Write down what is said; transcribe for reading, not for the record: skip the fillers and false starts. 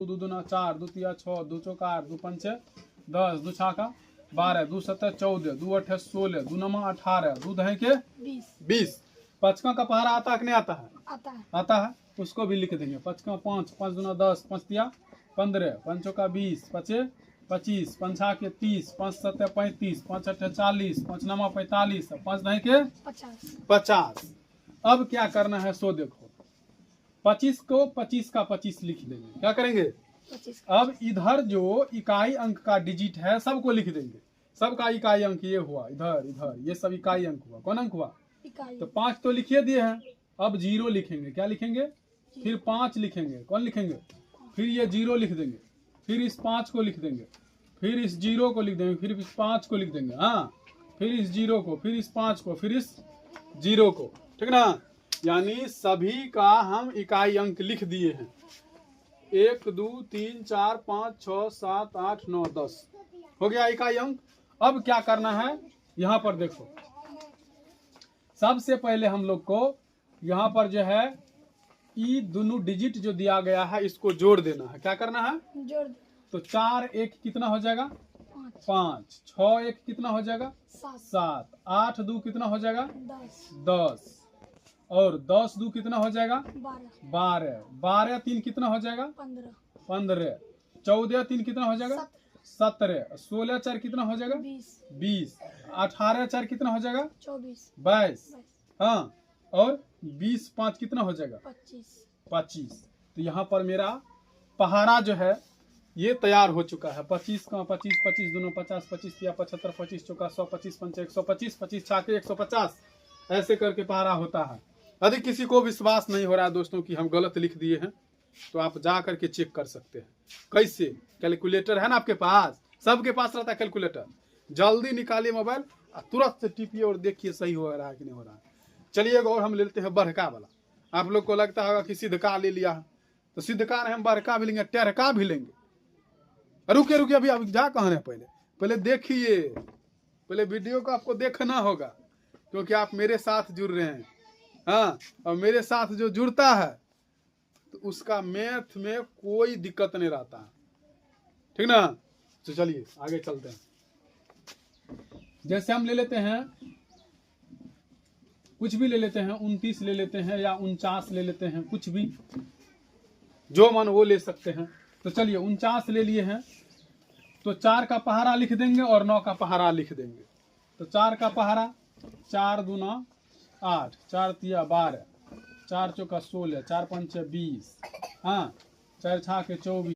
दो दूना 4, दो तिया 6, दो चौका 8, दो पंचे 10, दो छाका 12, दो सत्तर 14, दो अठे 16, दो नमा 18, दो दहे के 20। पचका का पहाड़ा आता है कि नहीं आता है? आता है। उसको भी लिख देंगे। पचका 5, 5 दूना 10, 5 तिया 15, 5 चौका 20, 5 25, 5 छा के 30, 5 सत्तर 35, 5 अठे 40, 5 नमा 45, 5 दहे के 50। अब क्या करना है सो देखो, 25 को 25 का 25 लिख देंगे। क्या करेंगे? अब इधर जो इकाई अंक का डिजिट है सबको लिख देंगे। सबका इकाई अंक ये हुआ, इधर इधर ये सब इकाई अंक हुआ। कौन अंक हुआ? तो 5 तो लिखिए दिए हैं। अब 0 लिखेंगे। क्या लिखेंगे? फिर 5 लिखेंगे। कौन लिखेंगे? फिर ये 0 लिख देंगे। फिर इस 5 को लिख देंगे। फिर इस 0 को लिख देंगे। फिर इस 5 को लिख देंगे। हाँ, फिर इस 0 को, फिर इस 5 को, फिर इस 0 को। ठीक ना? यानी सभी का हम इकाई अंक लिख दिए हैं। 1 2 3 4 5 6 7 8 9 10 हो गया इकाई अंक। अब क्या करना है? यहाँ पर देखो, सबसे पहले हम लोग को यहाँ पर जो है ई दोनों डिजिट जो दिया गया है इसको जोड़ देना है। क्या करना है? जोड़। तो 4 1 कितना हो जाएगा? 5, 6 1 कितना हो जाएगा? 7, 8 2 कितना हो जाएगा? 10, और 10 2 कितना हो जाएगा? 12, 12 3 कितना हो जाएगा? 15, 14 3 कितना हो जाएगा? 17, 16 4 कितना हो जाएगा? 20, 18 4 कितना हो जाएगा? 22, हाँ, और 20 5 कितना हो जाएगा? 25। तो यहाँ पर मेरा पहाड़ा जो है ये तैयार हो चुका है। 25 का 25, 25 दोनों 50, 25 या 75, 25 चौका 100, 25 पंचे 125, 25 छाके 150, ऐसे करके पहाड़ा होता है। यदि किसी को विश्वास नहीं हो रहा है दोस्तों कि हम गलत लिख दिए हैं, तो आप जा करके चेक कर सकते हैं। कैसे? कैलकुलेटर है ना आपके पास, सबके पास रहता है कैलकुलेटर। जल्दी निकालिए मोबाइल, तुरंत से टिपिए और देखिए सही हो रहा है कि नहीं हो रहा है। चलिए और हम लेते हैं बड़का वाला। आप लोग को लगता होगा कि सिद्धका ले लिया है, तो सिद्धका नहीं, हम बड़का भी लेंगे, टेढ़का भी लेंगे। रुकिए रुकिए, अभी जा कहाँ रहे? पहले देखिए, पहले वीडियो को आपको देखना होगा, क्योंकि आप मेरे साथ जुड़ रहे हैं। हाँ, और मेरे साथ जो जुड़ता है तो उसका मैथ में कोई दिक्कत नहीं रहता है। ठीक ना? तो चलिए आगे चलते हैं। जैसे हम ले लेते हैं, कुछ भी ले लेते हैं, 29 ले लेते हैं या 49 ले लेते हैं, कुछ भी जो मन वो ले सकते हैं। तो चलिए 49 ले लिए हैं, तो 4 का पहाड़ा लिख देंगे और 9 का पहाड़ा लिख देंगे। तो 4 का पहाड़ा 4 दूना 8, 4 तिया 12, 4 चौका 16, 4 पंचे 20, हाँ, 4 छाके 24।